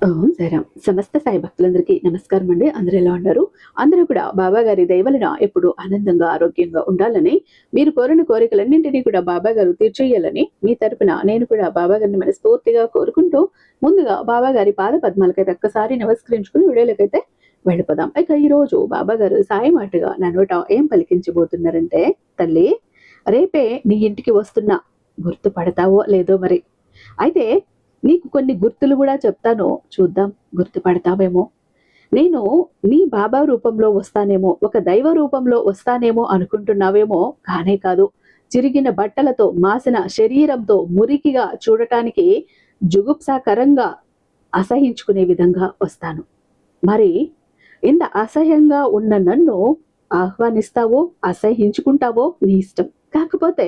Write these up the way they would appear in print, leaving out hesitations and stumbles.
ఓం సాయిరాం. సమస్త సాయి భక్తులందరికీ నమస్కారం అండి. అందరూ ఎలా ఉన్నారు? అందరూ కూడా బాబా గారి దయ వలన ఎప్పుడు ఆనందంగా, ఆరోగ్యంగా ఉండాలని, మీరు కోరిన కోరికలన్నింటినీ కూడా బాబా గారు తీర్చేయాలని మీ తరపున నేను కూడా బాబా గారిని మనస్ఫూర్తిగా కోరుకుంటూ, ముందుగా బాబా గారి పాద పద్మాలకైతే ఒక్కసారి నమస్కరించుకుని వీడియోలకైతే వెళ్ళిపోదాం. ఇక ఈ రోజు బాబా గారు సాయి మాటగా నా నోట ఏం పలికించబోతున్నారంటే, తల్లి రేపే నీ ఇంటికి వస్తున్నా, గుర్తుపడతావో లేదో మరి. అయితే నీకు కొన్ని గుర్తులు కూడా చెప్తాను, చూద్దాం గుర్తుపడతావేమో. నేను నీ బాబా రూపంలో వస్తానేమో, ఒక దైవ రూపంలో వస్తానేమో అనుకుంటున్నావేమో, కానే కాదు. చిరిగిన బట్టలతో, మాసిన శరీరంతో, మురికిగా చూడటానికి జుగుప్సాకరంగా అసహించుకునే విధంగా వస్తాను. మరి ఇంత అసహ్యంగా ఉన్న నన్ను ఆహ్వానిస్తావో అసహించుకుంటావో నీ ఇష్టం. కాకపోతే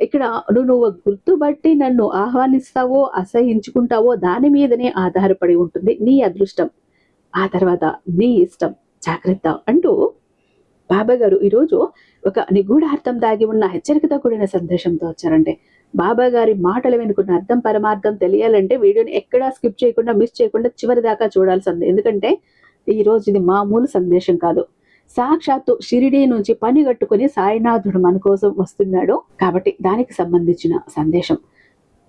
ఇక్కడ నువ్వు గుర్తుబట్టి నన్ను ఆహ్వానిస్తావో అసహించుకుంటావో దాని మీదనే ఆధారపడి ఉంటుంది నీ అదృష్టం. ఆ తర్వాత నీ ఇష్టం, జాగ్రత్త అంటూ బాబా గారు ఈరోజు ఒక నిగూఢార్థం దాగి ఉన్న హెచ్చరికతో కూడిన సందేశంతో వచ్చారంటే, బాబా గారి మాటలు వినుకున్న అర్థం పరమార్థం తెలియాలంటే వీడియోని ఎక్కడా స్కిప్ చేయకుండా, మిస్ చేయకుండా చివరి దాకా చూడాల్సింది. ఎందుకంటే ఈరోజు ఇది మామూలు సందేశం కాదు. సాక్షాత్తు షిరిడీ నుంచి పని కట్టుకుని సాయినాథుడు మన కోసం వస్తున్నాడు కాబట్టి దానికి సంబంధించిన సందేశం.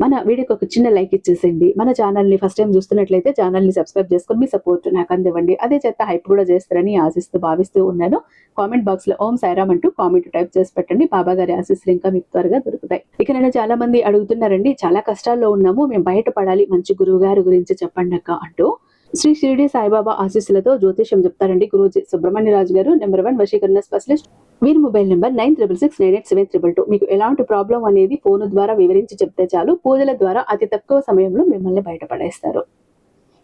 మన వీడియోకి ఒక చిన్న లైక్ ఇచ్చేసేయండి. మన ఛానల్ని ఫస్ట్ టైం చూస్తున్నట్లయితే ఛానల్ని సబ్స్క్రైబ్ చేసుకొని మీ సపోర్ట్ నాకు అందివ్వండి. అదే చేత హైప్ కూడా చేస్తారని ఆశిస్తూ భావిస్తూ ఉన్నాను. కామెంట్ బాక్స్ లో ఓం సాయిరామ్ అంటూ కామెంట్ టైప్ చేసి పెట్టండి. బాబా గారి ఆశీస్సులు ఇంకా మీకు త్వరగా దొరుకుతాయి. ఇక నేను చాలా మంది అడుగుతున్నారండి, చాలా కష్టాల్లో ఉన్నాము, మేము బయటపడాలి, మంచి గురువు గారి గురించి చెప్పండి అక్క అంటూ. శ్రీ షిరిడి సాయిబాబా ఆశీస్సులతో జ్యోతిష్యం చెప్తారండి గురూజీ సుబ్రహ్మణ్యరాజు గారు, నెంబర్ 1 వశీకరణ స్పెషలిస్ట్. వీరి మొబైల్ నెంబర్ 96698772. మీకు ఎలాంటి ప్రాబ్లం అనేది ఫోన్ ద్వారా వివరించి చెప్తే చాలు, పూజల ద్వారా అతి తక్కువ సమయంలో మిమ్మల్ని బయటపడేస్తారు.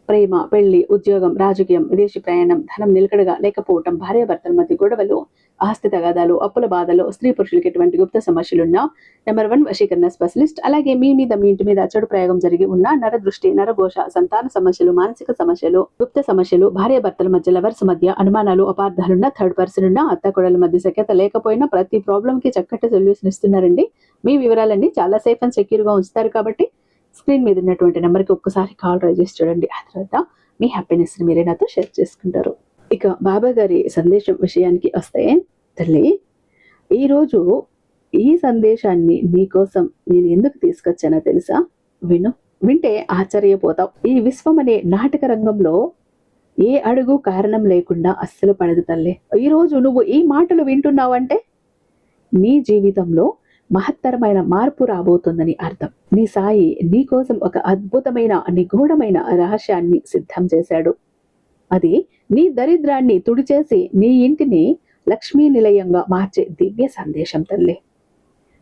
ప్రేమ, పెళ్లి, ఉద్యోగం, రాజకీయం, విదేశీ ప్రయాణం, ధనం నిలకడగా లేకపోవటం, భార్యాభర్తల మధ్య గొడవలు, ఆస్తి తగాదాలు, అప్పుల బాధలు, స్త్రీ పురుషులకి ఎటువంటి గుప్త సమస్యలున్నా నెంబర్ 1 వశీకరణ స్పెషలిస్ట్. అలాగే మీ ఇంటి మీద చెడు ప్రయోగం జరిగి ఉన్న నరదృష్టి, నరఘోష, సంతాన సమస్యలు, మానసిక సమస్యలు, గుప్త సమస్యలు, భార్యాభర్తల మధ్య లవర్స్ మధ్య అనుమానాలు, అపార్థాలున్న, థర్డ్ పర్సన్ ఉన్న, అత్తకొడల మధ్య సఖ్యత లేకపోయినా ప్రతి ప్రాబ్లం కి చక్కటి సొల్యూషన్ ఇస్తున్నారండి. మీ వివరాలన్నీ చాలా సేఫ్ అండ్ సెక్యూర్ గా ఉంచుతారు కాబట్టి స్క్రీన్ మీద ఉన్నటువంటి నెంబర్కి ఒక్కసారి కాల్ ట్రై చేసి చూడండి. ఆ తర్వాత మీ హ్యాపీనెస్ ని మీరే నాతో షేర్ చేసుకుంటారు. ఇక బాబా గారి సందేశం విషయానికి వస్తే, తల్లి ఈరోజు ఈ సందేశాన్ని నీకోసం నేను ఎందుకు తీసుకొచ్చానో తెలుసా? విను, వింటే ఆశ్చర్యపోతావు. ఈ విశ్వం అనే నాటక రంగంలో ఏ అడుగు కారణం లేకుండా అస్సలు పడదు తల్లి. ఈరోజు నువ్వు ఈ మాటలు వింటున్నావంటే నీ జీవితంలో మహత్తరమైన మార్పు రాబోతుందని అర్థం. నీ సాయి నీ కోసం ఒక అద్భుతమైన నిగూఢమైన రహస్యాన్ని సిద్ధం చేశాడు. అది నీ దరిద్రాన్ని తుడిచేసి నీ ఇంటిని లక్ష్మీ నిలయంగా మార్చే దివ్య సందేశం తల్లి.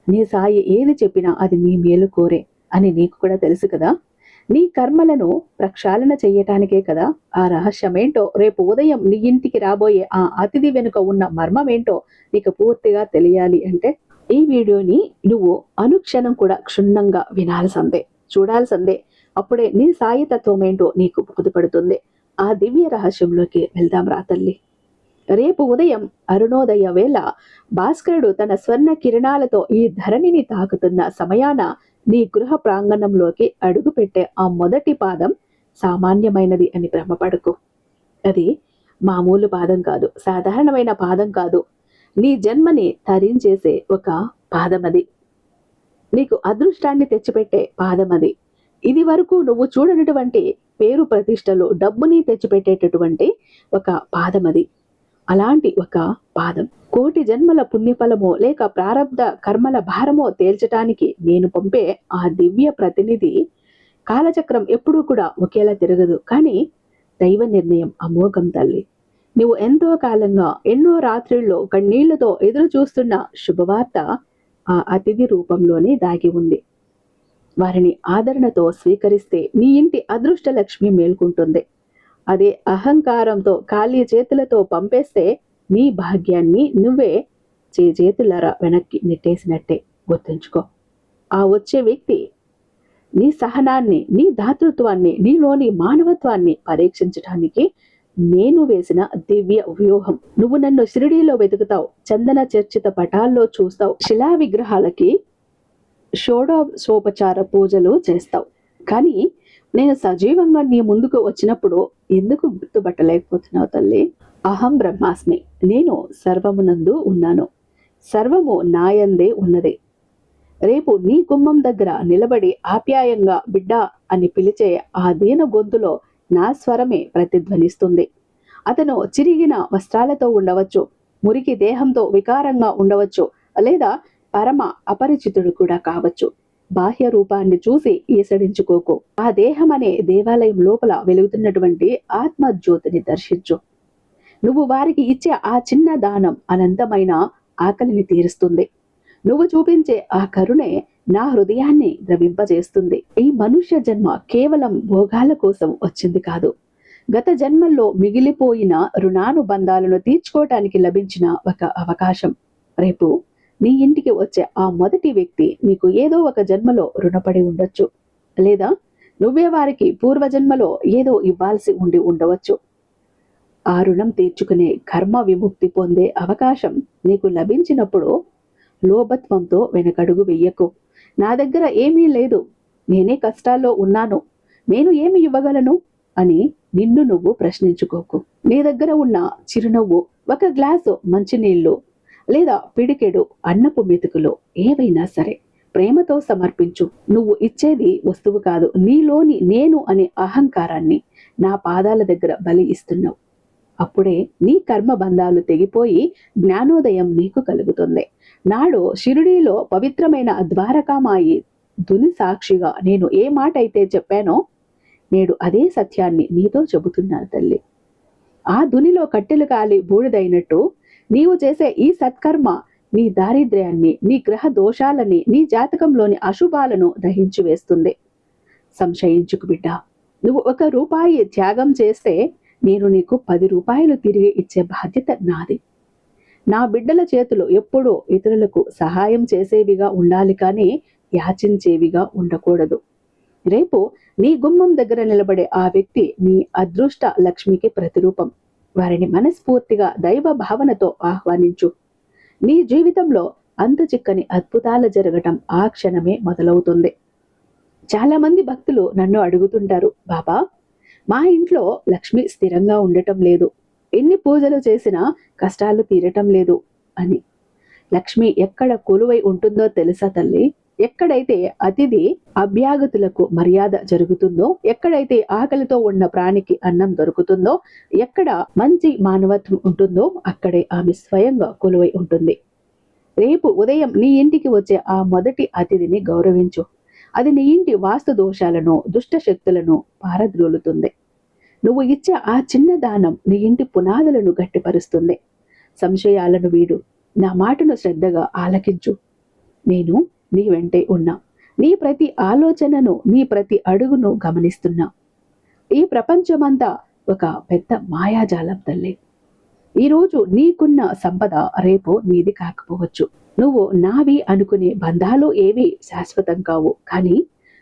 నీ సాయి ఏది చెప్పినా అది నీ మేలు కోరే అని నీకు కూడా తెలుసు కదా. నీ కర్మలను ప్రక్షాళన చెయ్యటానికే కదా. ఆ రహస్యమేంటో, రేపు ఉదయం నీ ఇంటికి రాబోయే ఆ అతిథి వెనుక ఉన్న మర్మమేంటో నీకు పూర్తిగా తెలియాలి అంటే ఈ వీడియోని నువ్వు అనుక్షణం కూడా క్షుణ్ణంగా వినాల్సిందే, చూడాల్సిందే. అప్పుడే నీ సాయి తత్వం ఏంటో నీకు బోధపడుతుంది. ఆ దివ్య రహస్యంలోకి వెళ్దాం రా తల్లి. రేపు ఉదయం అరుణోదయ వేళ భాస్కరుడు తన స్వర్ణ కిరణాలతో ఈ ధరణిని తాకుతున్న సమయాన నీ గృహ ప్రాంగణంలోకి అడుగు పెట్టే ఆ మొదటి పాదం సామాన్యమైనది అని భ్రమపడకు. అది మామూలు పాదం కాదు, సాధారణమైన పాదం కాదు. నీ జన్మని తరించేసే ఒక పాదమది. నీకు అదృష్టాన్ని తెచ్చిపెట్టే పాదమది. ఇది వరకు నువ్వు చూడనటువంటి పేరు ప్రతిష్టలు, డబ్బుని తెచ్చిపెట్టేటటువంటి ఒక పాదమది. అలాంటి ఒక పాదం కోటి జన్మల పుణ్యఫలమో లేక ప్రారబ్ధ కర్మల భారమో తేల్చటానికి నేను పంపే ఆ దివ్య ప్రతినిధి. కాలచక్రం ఎప్పుడూ కూడా ఒకేలా తిరగదు, కానీ దైవ నిర్ణయం అమోఘం తల్లి. నువ్వు ఎంతో కాలంగా ఎన్నో రాత్రిళ్ళు కన్నీళ్లతో ఎదురు చూస్తున్న శుభవార్త ఆ అతిథి రూపంలోనే దాగి ఉంది. వారిని ఆదరణతో స్వీకరిస్తే నీ ఇంటి అదృష్ట లక్ష్మి మేల్కుంటుంది. అదే అహంకారంతో ఖాళీ చేతులతో పంపేస్తే నీ భాగ్యాన్ని నువ్వే చేతులారా వెనక్కి నెట్టేసినట్టే. గుర్తుంచుకో, ఆ వచ్చే వ్యక్తి నీ సహనాన్ని, నీ దాతృత్వాన్ని, నీలోని మానవత్వాన్ని పరీక్షించడానికి నేను వేసిన దివ్య వ్యూహం. నువ్వు నన్ను షిరిడీలో వెతుకుతావు, చందన చర్చిత పటాల్లో చూస్తావు, శిలా విగ్రహాలకి షోడోపచార పూజలు చేస్తావు. కానీ నేను సజీవంగా నీ ముందుకు వచ్చినప్పుడు ఎందుకు గుర్తుపట్టలేకపోతున్నావు తల్లి? అహం బ్రహ్మాస్మి, నేను సర్వమునందు ఉన్నాను, సర్వము నాయందే ఉన్నది. రేపు నీ గుమ్మం దగ్గర నిలబడి ఆప్యాయంగా బిడ్డా అని పిలిచే ఆ దీన గొంతులో నా స్వరమే ప్రతిధ్వనిస్తుంది. అతను చిరిగిన వస్త్రాలతో ఉండవచ్చు, మురికి దేహంతో వికారంగా ఉండవచ్చు, లేదా పరమ అపరిచితుడు కూడా కావచ్చు. బాహ్య రూపాన్ని చూసి ఈసడించుకోకు. ఆ దేహం అనే దేవాలయం లోపల వెలుగుతున్నటువంటి ఆత్మజ్యోతిని దర్శించు. నువ్వు వారికి ఇచ్చే ఆ చిన్న దానం అనంతమైన ఆకలిని తీరుస్తుంది. నువ్వు చూపించే ఆ కరుణే నా హృదయాన్ని ద్రవింపజేస్తుంది. ఈ మనుష్య జన్మ కేవలం భోగాల కోసం వచ్చింది కాదు, గత జన్మల్లో మిగిలిపోయిన రుణానుబంధాలను తీర్చుకోవటానికి లభించిన ఒక అవకాశం. రేపు నీ ఇంటికి వచ్చే ఆ మొదటి వ్యక్తి నీకు ఏదో ఒక జన్మలో రుణపడి ఉండొచ్చు, లేదా నువ్వే వారికి పూర్వజన్మలో ఏదో ఇవ్వాల్సి ఉండి ఉండవచ్చు. ఆ రుణం తీర్చుకునే కర్మ విముక్తి పొందే అవకాశం నీకు లభించినప్పుడు లోభత్వంతో వెనకడుగు వెయ్యకు. నా దగ్గర ఏమీ లేదు, నేనే కష్టాల్లో ఉన్నాను, నేను ఏమి ఇవ్వగలను అని నిన్ను నువ్వు ప్రశ్నించుకోకు. నీ దగ్గర ఉన్న చిరునవ్వు, ఒక గ్లాసు మంచినీళ్లు, లేదా పిడికెడు అన్నపు మెతుకులు ఏవైనా సరే ప్రేమతో సమర్పించు. నువ్వు ఇచ్చేది వస్తువు కాదు, నీలోని నేను అనే అహంకారాన్ని నా పాదాల దగ్గర బలి ఇస్తున్నావు. అప్పుడే నీ కర్మ బంధాలు తెగిపోయి జ్ఞానోదయం నీకు కలుగుతుంది. నాడు షిరిడీలో పవిత్రమైన ద్వారకామాయి దుని సాక్షిగా నేను ఏ మాట అయితే చెప్పానో నేడు అదే సత్యాన్ని నీతో చెబుతున్నాను తల్లి. ఆ దునిలో కట్టెలు కాలి బూడిదైనట్టు నీవు చేసే ఈ సత్కర్మ నీ దారిద్ర్యాన్ని, నీ గ్రహ దోషాలని, నీ జాతకంలోని అశుభాలను దహించి వేస్తుంది. సంశయించుకు బిడ్డ, నువ్వు 1 రూపాయి త్యాగం చేస్తే నేను నీకు 10 రూపాయలు తిరిగి ఇచ్చే బాధ్యత నాది. నా బిడ్డల చేతులు ఎప్పుడూ ఇతరులకు సహాయం చేసేవిగా ఉండాలి, కానీ యాచించేవిగా ఉండకూడదు. రేపు నీ గుమ్మం దగ్గర నిలబడే ఆ వ్యక్తి నీ అదృష్ట లక్ష్మికి ప్రతిరూపం. వారిని మనస్ఫూర్తిగా దైవ భావనతో ఆహ్వానించు. నీ జీవితంలో అంతు చిక్కని అద్భుతాలు జరగటం ఆ క్షణమే మొదలవుతుంది. చాలా మంది భక్తులు నన్ను అడుగుతుంటారు, బాబా మా ఇంట్లో లక్ష్మి స్థిరంగా ఉండటం లేదు, ఎన్ని పూజలు చేసినా కష్టాలు తీరటం లేదు అని. లక్ష్మి ఎక్కడ కొలువై ఉంటుందో తెలుసా తల్లి? ఎక్కడైతే అతిథి అభ్యాగతులకు మర్యాద జరుగుతుందో, ఎక్కడైతే ఆకలితో ఉన్న ప్రాణికి అన్నం దొరుకుతుందో, ఎక్కడ మంచి మానవత్వం ఉంటుందో అక్కడే ఆమె స్వయంగా కొలువై ఉంటుంది. రేపు ఉదయం నీ ఇంటికి వచ్చే ఆ మొదటి అతిథిని గౌరవించు. అది నీ ఇంటి వాస్తు దోషాలను, దుష్ట శక్తులను పారద్రోలుతుంది. నువ్వు ఇచ్చే ఆ చిన్న దానం నీ ఇంటి పునాదులను గట్టిపరుస్తుంది. సంశయాలను వీడు, నా మాటను శ్రద్ధగా ఆలకించు. నేను నీ వెంటే ఉన్నా, నీ ప్రతి ఆలోచనను, నీ ప్రతి అడుగును గమనిస్తున్నా. ఈ ప్రపంచమంతా ఒక పెద్ద మాయాజాలం తల్లి. ఈరోజు నీకున్న సంపద రేపు నీది కాకపోవచ్చు. నువ్వు నావి అనుకునే బంధాలు ఏవి శాశ్వతం కావు, కానీ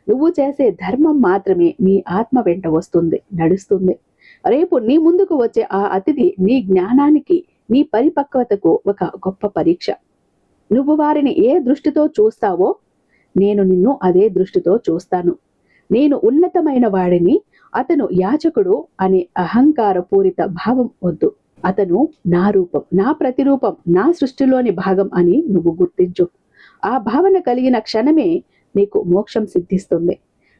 నువ్వు చేసే ధర్మం మాత్రమే నీ ఆత్మ వెంట వస్తుంది, నడుస్తుంది. రేపు నీ ముందుకు వచ్చే ఆ అతిథి నీ జ్ఞానానికి, నీ పరిపక్వతకు ఒక గొప్ప పరీక్ష. నువ్వు వారిని ఏ దృష్టితో చూస్తావో నేను నిన్ను అదే దృష్టితో చూస్తాను. నేను ఉన్నతమైన వాడిని, అతను యాచకుడు అనే అహంకార పూరిత భావం వద్దు. అతను నా రూపం, నా ప్రతిరూపం, నా సృష్టిలోని భాగం అని నువ్వు గుర్తించు. ఆ భావన కలిగిన క్షణమే నీకు మోక్షం సిద్ధిస్తుంది.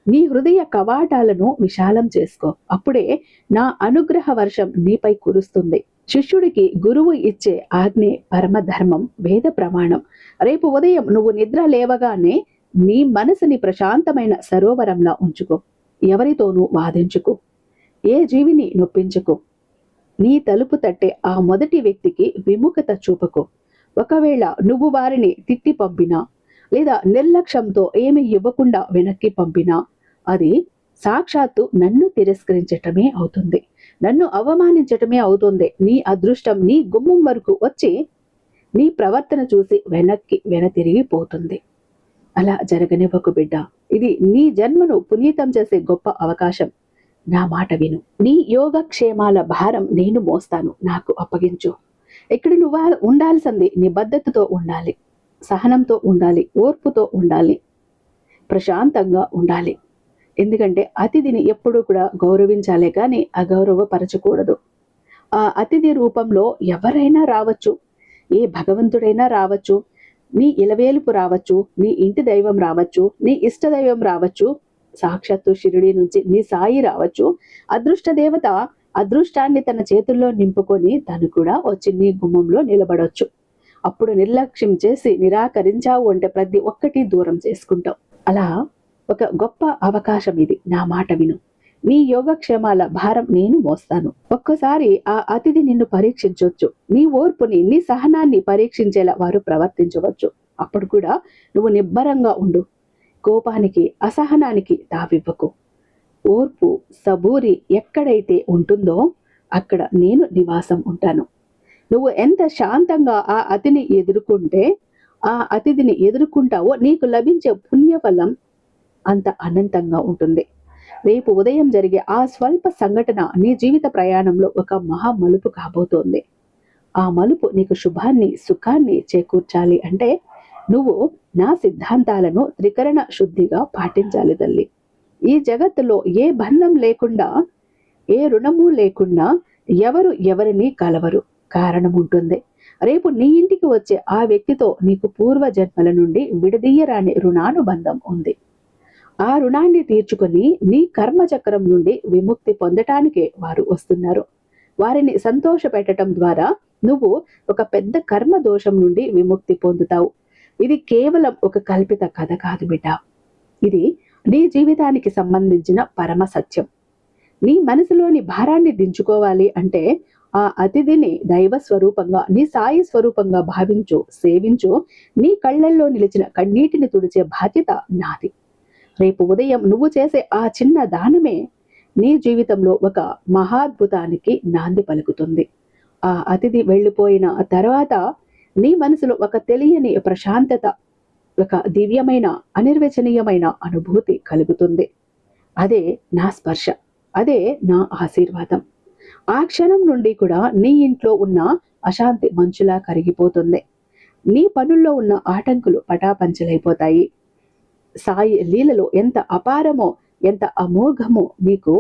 నీ హృదయ కవాటాలను విశాలం చేసుకో. అప్పుడే నా అనుగ్రహ వర్షం నీపై కురుస్తుంది. శిష్యుడికి గురువు ఇచ్చే ఆజ్ఞే పరమధర్మం, వేద ప్రమాణం. రేపు ఉదయం నువ్వు నిద్ర లేవగానే నీ మనసుని ప్రశాంతమైన సరోవరంలా ఉంచుకో. ఎవరితోనూ వాదించుకో, ఏ జీవిని నొప్పించుకో. నీ తలుపు తట్టే ఆ మొదటి వ్యక్తికి విముఖత చూపకు. ఒకవేళ నువ్వు వారిని తిట్టి పంపినా, లేదా నిర్లక్ష్యంతో ఏమి ఇవ్వకుండా వెనక్కి పంపినా, అది సాక్షాత్తు నన్ను తిరస్కరించటమే అవుతుంది, నన్ను అవమానించటమే అవుతుంది. నీ అదృష్టం నీ గుమ్మం వరకు వచ్చి నీ ప్రవర్తన చూసి వెనక్కి వెనతిరిగిపోతుంది. అలా జరగనివ్వకు బిడ్డ. ఇది నీ జన్మను పునీతం చేసే గొప్ప అవకాశం. నా మాట విను. నీ యోగక్షేమాల భారం నేను మోస్తాను, నాకు అప్పగించు. ఇక్కడ నువ్వు ఉండాల్సింది నిబద్ధతతో ఉండాలి, సహనంతో ఉండాలి, ఓర్పుతో ఉండాలి, ప్రశాంతంగా ఉండాలి. ఎందుకంటే అతిథిని ఎప్పుడూ కూడా గౌరవించాలే కానీ అగౌరవపరచకూడదు. ఆ అతిథి రూపంలో ఎవరైనా రావచ్చు, ఏ భగవంతుడైనా రావచ్చు, నీ ఇలవేలుపు రావచ్చు, నీ ఇంటి దైవం రావచ్చు, నీ ఇష్ట దైవం రావచ్చు, సాక్షాత్తు షిరిడి నుంచి నీ సాయి రావచ్చు. అదృష్ట దేవత అదృష్టాన్ని తన చేతుల్లో నింపుకొని తను కూడా వచ్చి నీ గుమ్మంలో నిలబడొచ్చు. అప్పుడు నిర్లక్ష్యం చేసి నిరాకరించావు అంటే ప్రతి ఒక్కటి దూరం చేసుకుంటావు. అలా ఒక గొప్ప అవకాశం ఇది. నా మాట విను. నీ యోగక్షేమాల భారం నేను మోస్తాను. ఒక్కసారి ఆ అతిథి నిన్ను పరీక్షించవచ్చు. నీ ఓర్పుని, నీ సహనాన్ని పరీక్షించేలా వారు ప్రవర్తించవచ్చు. అప్పుడు కూడా నువ్వు నిబ్బరంగా ఉండు. కోపానికి, అసహనానికి తావివ్వకు. ఓర్పు, సబూరి ఎక్కడైతే ఉంటుందో అక్కడ నేను నివాసం ఉంటాను. నువ్వు ఎంత శాంతంగా ఆ అతిథిని ఎదుర్కొంటావో నీకు లభించే పుణ్యఫలం అంత అనంతంగా ఉంటుంది. రేపు ఉదయం జరిగే ఆ స్వల్ప సంఘటన నీ జీవిత ప్రయాణంలో ఒక మహా మలుపు కాబోతోంది. ఆ మలుపు నీకు శుభాన్ని, సుఖాన్ని చేకూర్చాలి అంటే నువ్వు నా సిద్ధాంతాలను త్రికరణ శుద్ధిగా పాటించాలి తల్లి. ఈ జగత్తులో ఏ బంధం లేకుండా, ఏ రుణము లేకుండా ఎవరు ఎవరిని కలవరు. కారణం ఉంటుంది. రేపు నీ ఇంటికి వచ్చే ఆ వ్యక్తితో నీకు పూర్వ జన్మల నుండి విడదీయరాని రుణానుబంధం ఉంది. ఆ రుణాన్ని తీర్చుకొని నీ కర్మచక్రం నుండి విముక్తి పొందటానికే వారు వస్తున్నారు. వారిని సంతోష పెట్టడం ద్వారా నువ్వు ఒక పెద్ద కర్మ దోషం నుండి విముక్తి పొందుతావు. ఇది కేవలం ఒక కల్పిత కథ కాదు బిడ్డ. ఇది నీ జీవితానికి సంబంధించిన పరమ సత్యం. నీ మనసులోని భారాన్ని దించుకోవాలి అంటే ఆ అతిథిని దైవ స్వరూపంగా, నీ సాయి స్వరూపంగా భావించు, సేవించు. నీ కళ్ళల్లో నిలిచిన కన్నీటిని తుడిచే బాధ్యత నాది. రేపు ఉదయం నువ్వు చేసే ఆ చిన్న దానమే నీ జీవితంలో ఒక మహాద్భుతానికి నాంది పలుకుతుంది. ఆ అతిథి వెళ్ళిపోయిన తర్వాత నీ మనసులో ఒక తెలియని ప్రశాంతత, ఒక దివ్యమైన, అనిర్వచనీయమైన అనుభూతి కలుగుతుంది. అదే నా స్పర్శ, అదే నా ఆశీర్వాదం. ఆ క్షణం నుండి కూడా నీ ఇంట్లో ఉన్న అశాంతి మంచులా కరిగిపోతుంది. నీ పనుల్లో ఉన్న ఆటంకులు పటాపంచలైపోతాయి. సాయి లీలలో ఎంత అపారమో, ఎంత అమోఘమో నీకు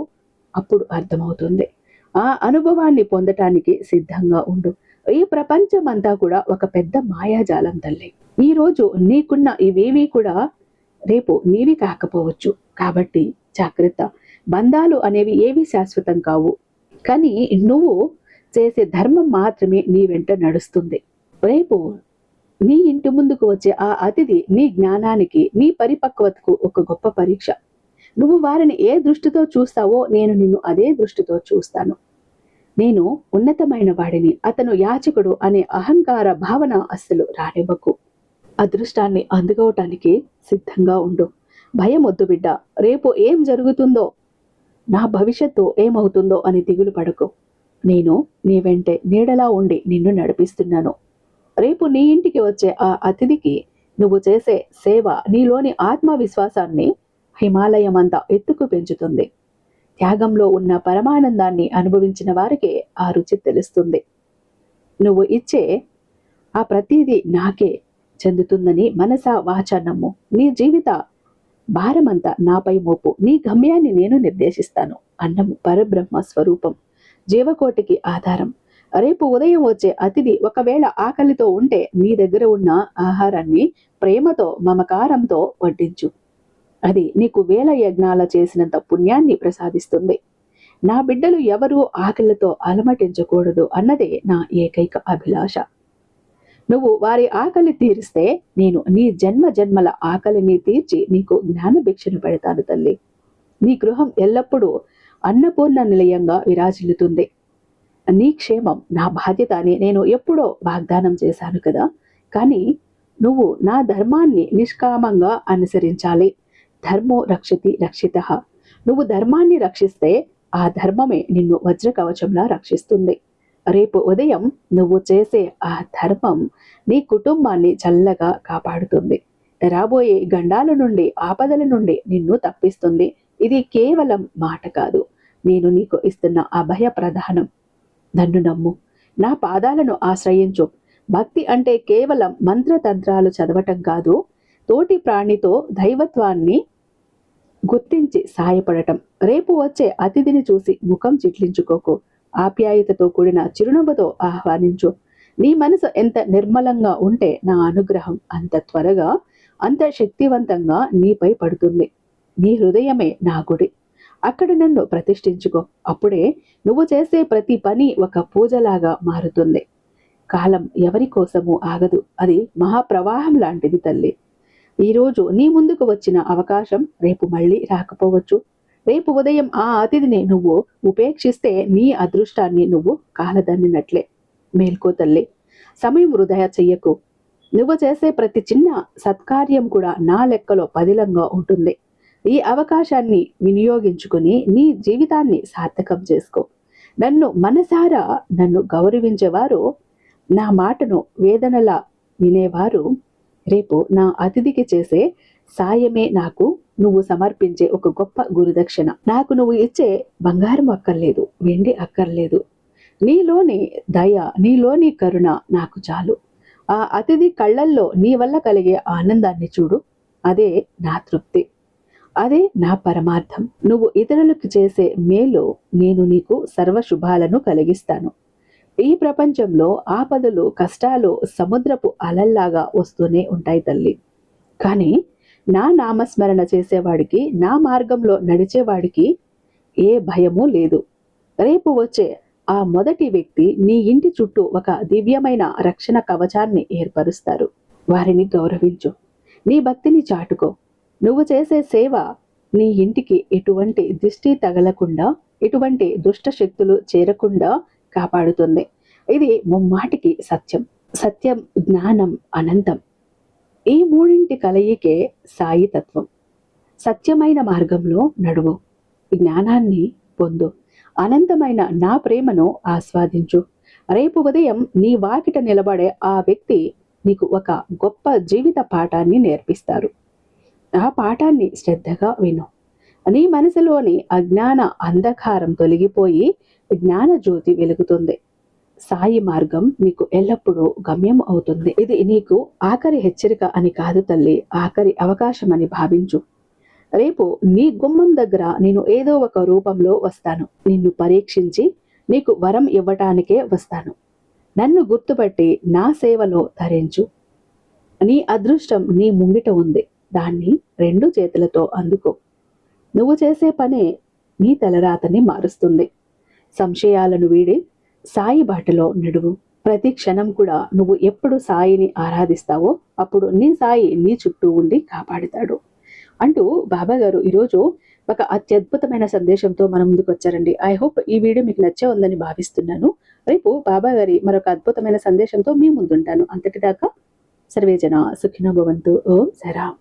అప్పుడు అర్థమవుతుంది. ఆ అనుభవాన్ని పొందటానికి సిద్ధంగా ఉండు. ఈ ప్రపంచమంతా కూడా ఒక పెద్ద మాయాజాలం తల్లి. ఈ రోజు నీకున్న ఇవేవి కూడా రేపు నీవి కాకపోవచ్చు. కాబట్టి జాగ్రత్త. బంధాలు అనేవి ఏవి శాశ్వతం కావు. కానీ నువ్వు చేసే ధర్మం మాత్రమే నీ వెంట నడుస్తుంది. రేపు నీ ఇంటి ముందుకు వచ్చే ఆ అతిథి నీ జ్ఞానానికి, నీ పరిపక్వతకు ఒక గొప్ప పరీక్ష. నువ్వు వారిని ఏ దృష్టితో చూస్తావో నేను నిన్ను అదే దృష్టితో చూస్తాను. నేను ఉన్నతమైన వాడిని, అతను యాచకుడు అనే అహంకార భావన అస్సలు రానివ్వకు. అదృష్టాన్ని అందుకోవటానికి సిద్ధంగా ఉండు. భయం వద్దు బిడ్డ. రేపు ఏం జరుగుతుందో, నా భవిష్యత్తు ఏమవుతుందో అని దిగులు పడకు. నేను నీ వెంటే నీడలా ఉండి నిన్ను నడిపిస్తున్నాను. రేపు నీ ఇంటికి వచ్చే ఆ అతిథికి నువ్వు చేసే సేవ నీలోని ఆత్మవిశ్వాసాన్ని హిమాలయమంతా ఎత్తుకు పెంచుతుంది. త్యాగంలో ఉన్న పరమానందాన్ని అనుభవించిన వారికే ఆ రుచి తెలుస్తుంది. నువ్వు ఇచ్చే ఆ ప్రతిదీ నాకే చెందుతుందని మనసా వాచ నమ్ము. నీ జీవిత భారమంతా నాపై మోపు. నీ గమ్యాన్ని నేను నిర్దేశిస్తాను. అన్నము పరబ్రహ్మ స్వరూపం, జీవకోటికి ఆధారం. రేపు ఉదయం వచ్చే అతిథి ఒకవేళ ఆకలితో ఉంటే నీ దగ్గర ఉన్న ఆహారాన్ని ప్రేమతో, మమకారంతో వడ్డించు. అది నీకు వేల యజ్ఞాల చేసినంత పుణ్యాన్ని ప్రసాదిస్తుంది. నా బిడ్డలు ఎవరూ ఆకలితో అలమటించకూడదు అన్నదే నా ఏకైక అభిలాష. నువ్వు వారి ఆకలి తీరిస్తే నేను నీ జన్మ జన్మల ఆకలిని తీర్చి నీకు జ్ఞానభిక్షను పెడతాను తల్లి. నీ గృహం ఎల్లప్పుడూ అన్నపూర్ణ నిలయంగా విరాజిల్లుతుంది. నీ క్షేమం నా బాధ్యత అని నేను ఎప్పుడో వాగ్దానం చేశాను కదా. కానీ నువ్వు నా ధర్మాన్ని నిష్కామంగా అనుసరించాలి. ధర్మో రక్షతి రక్షితః. నువ్వు ధర్మాన్ని రక్షిస్తే ఆ ధర్మమే నిన్ను వజ్రకవచంలా రక్షిస్తుంది. రేపు ఉదయం నువ్వు చేసే ఆ ధర్మం నీ కుటుంబాన్ని చల్లగా కాపాడుతుంది. రాబోయే గండాల నుండి, ఆపదల నుండి నిన్ను తప్పిస్తుంది. ఇది కేవలం మాట కాదు, నేను నీకు ఇస్తున్న అభయ ప్రదానం. నన్ను నమ్ము, నా పాదాలను ఆశ్రయించు. భక్తి అంటే కేవలం మంత్రతంత్రాలు చదవటం కాదు, తోటి ప్రాణితో దైవత్వాన్ని గుర్తించి సాయపడటం. రేపు వచ్చే అతిథిని చూసి ముఖం చిట్లించుకోకు. ఆప్యాయతతో కూడిన చిరునవ్వుతో ఆహ్వానించు. నీ మనసు ఎంత నిర్మలంగా ఉంటే నా అనుగ్రహం అంత త్వరగా, అంత శక్తివంతంగా నీపై పడుతుంది. నీ హృదయమే నా గుడి. అక్కడ నన్ను ప్రతిష్ఠించుకో. అప్పుడే నువ్వు చేసే ప్రతి పని ఒక పూజలాగా మారుతుంది. కాలం ఎవరి కోసము ఆగదు. అది మహాప్రవాహం లాంటిది తల్లి. ఈరోజు నీ ముందుకు వచ్చిన అవకాశం రేపు మళ్ళీ రాకపోవచ్చు. రేపు ఉదయం ఆ అతిథిని నువ్వు ఉపేక్షిస్తే నీ అదృష్టాన్ని నువ్వు కాలదన్నినట్లే. మేల్కో తల్లి. సమయం వృధా చెయ్యకు. నువ్వు చేసే ప్రతి చిన్న సత్కార్యం కూడా నా లెక్కలో పదిలంగా ఉంటుంది. ఈ అవకాశాన్ని వినియోగించుకుని నీ జీవితాన్ని సార్థకం చేసుకో. నన్ను గౌరవించేవారు, నా మాటను వేదనలా వినేవారు రేపు నా అతిథికి చేసే సాయమే నాకు నువ్వు సమర్పించే ఒక గొప్ప గురుదక్షిణ. నాకు నువ్వు ఇచ్చే బంగారం అక్కర్లేదు, వెండి అక్కర్లేదు. నీలోని దయ, నీలోని కరుణ నాకు చాలు. ఆ అతిథి కళ్ళల్లో నీ వల్ల కలిగే ఆనందాన్ని చూడు. అదే నా తృప్తి, అదే నా పరమార్థం. నువ్వు ఇతరులకు చేసే మేలు నేను నీకు సర్వశుభాలను కలిగిస్తాను. ఈ ప్రపంచంలో ఆపదలు, కష్టాలు సముద్రపు అలల్లాగా వస్తూనే ఉంటాయి తల్లి. కానీ నా నామస్మరణ చేసేవాడికి, నా మార్గంలో నడిచేవాడికి ఏ భయమూ లేదు. రేపు వచ్చే ఆ మొదటి వ్యక్తి నీ ఇంటి చుట్టూ ఒక దివ్యమైన రక్షణ కవచాన్ని ఏర్పరుస్తారు. వారిని గౌరవించు. నీ భక్తిని చాటుకో. నువ్వు చేసే సేవ నీ ఇంటికి ఎటువంటి దిష్టి తగలకుండా, ఎటువంటి దుష్ట శక్తులు చేరకుండా కాపాడుతుంది. ఇది ముమ్మాటికి సత్యం. సత్యం, జ్ఞానం, అనంతం. ఈ మూడింటి కలయికే సాయి తత్వం. సత్యమైన మార్గంలో నడువు. జ్ఞానాన్ని పొందు. అనంతమైన నా ప్రేమను ఆస్వాదించు. రేపు ఉదయం నీ వాకిట నిలబడే ఆ వ్యక్తి నీకు ఒక గొప్ప జీవిత పాఠాన్ని నేర్పిస్తారు. ఆ పాఠాన్ని శ్రద్ధగా విను. నీ మనసులోని అజ్ఞాన అంధకారం తొలగిపోయి జ్ఞాన జ్యోతి వెలుగుతుంది. సాయి మార్గం నీకు ఎల్లప్పుడూ గమ్యం అవుతుంది. ఇది నీకు ఆఖరి హెచ్చరిక అని కాదు తల్లి, ఆఖరి అవకాశం అని భావించు. రేపు నీ గుమ్మం దగ్గర నేను ఏదో ఒక రూపంలో వస్తాను. నిన్ను పరీక్షించి నీకు వరం ఇవ్వటానికే వస్తాను. నన్ను గుర్తుపట్టి నా సేవలో ధరించు. నీ అదృష్టం నీ ముంగిట ఉంది. దాన్ని 2 చేతులతో అందుకో. నువ్వు చేసే పనే నీ తలరాతని మారుస్తుంది. సంశయాలను వీడి సాయి బాటలో నడువు. ప్రతి క్షణం కూడా నువ్వు ఎప్పుడు సాయిని ఆరాధిస్తావో అప్పుడు నీ సాయి నీ చుట్టూ ఉండి కాపాడుతాడు అంటూ బాబా గారు ఈరోజు ఒక అత్యద్భుతమైన సందేశంతో మన ముందుకు వచ్చారండి. ఐ హోప్ ఈ వీడియో మీకు నచ్చే ఉందని భావిస్తున్నాను. రేపు బాబా గారి మరొక అద్భుతమైన సందేశంతో మీ ముందుంటాను. అంతటిదాకా సర్వేజన సుఖినో భవంతు. ఓం సాయిరామ్.